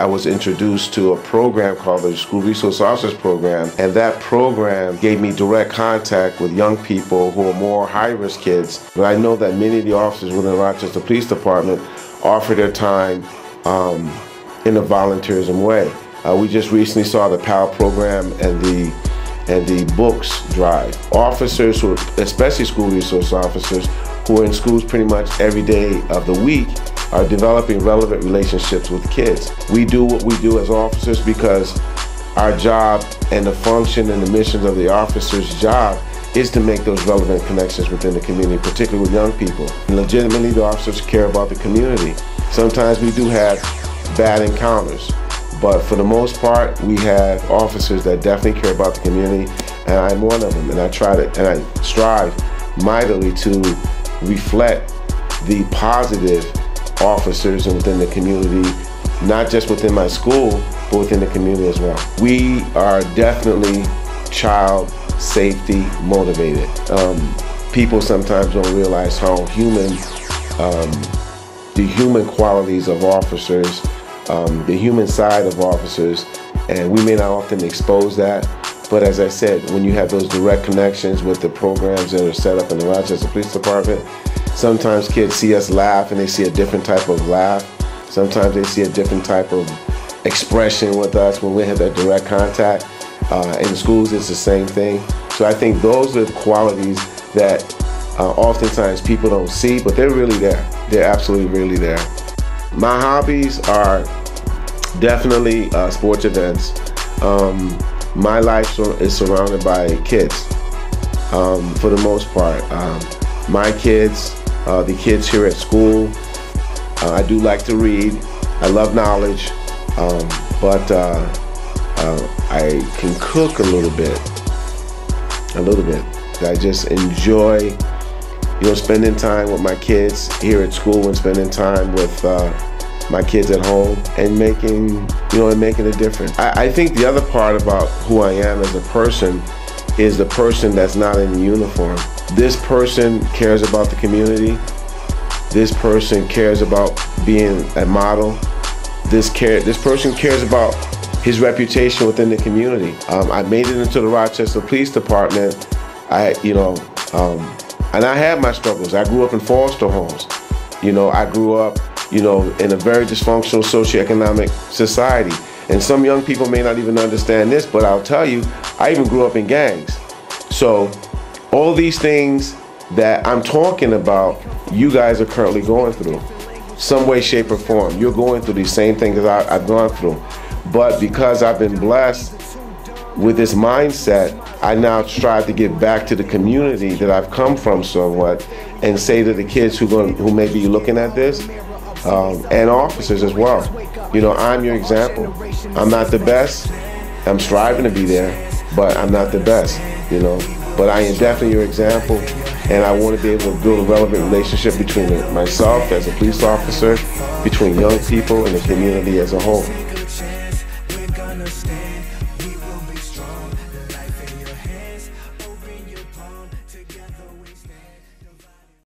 I was introduced to a program called the School Resource Officers Program, and that program gave me direct contact with young people who are more high-risk kids. But I know that many of the officers within the Rochester Police Department offer their time in a volunteerism way. We just recently saw the PAL program and the books drive. Officers, who, especially school resource officers, who are in schools pretty much every day of the week, are developing relevant relationships with kids. We do what we do as officers because our job and the function and the missions of the officer's job is to make those relevant connections within the community, particularly with young people. And legitimately, the officers care about the community. Sometimes we do have bad encounters, but for the most part, we have officers that definitely care about the community, and I'm one of them. And I strive mightily to reflect the positive officers within the community, not just within my school, but within the community as well. We are definitely child safety motivated. People sometimes don't realize how the human qualities of officers, the human side of officers, and we may not often expose that. But as I said, when you have those direct connections with the programs that are set up in the Rochester Police Department, sometimes kids see us laugh and they see a different type of laugh. Sometimes they see a different type of expression with us when we have that direct contact. In schools, it's the same thing. So I think those are the qualities that oftentimes people don't see, but they're really there. They're absolutely really there. My hobbies are definitely sports events. My life is surrounded by kids, for the most part. My kids, the kids here at school. I do like to read. I love knowledge, but I can cook a little bit. I just enjoy, spending time with my kids here at school and spending time with my kids at home and making a difference. I think the other part about who I am as a person is the person that's not in the uniform. This person cares about the community. This person cares about being a model. This person cares about his reputation within the community. I made it into the Rochester Police Department. And I had my struggles. I grew up in foster homes. I grew up, in a very dysfunctional socioeconomic society. And some young people may not even understand this, but I'll tell you, I even grew up in gangs. So all these things that I'm talking about, you guys are currently going through. Some way, shape, or form. You're going through these same things that I've gone through. But because I've been blessed with this mindset, I now strive to give back to the community that I've come from somewhat, and say to the kids who may be looking at this, and officers as well, I'm your example. I'm not the best. I'm striving to be there, but I'm not the best, But I am definitely your example, and I want to be able to build a relevant relationship between myself as a police officer, between young people and the community as a whole.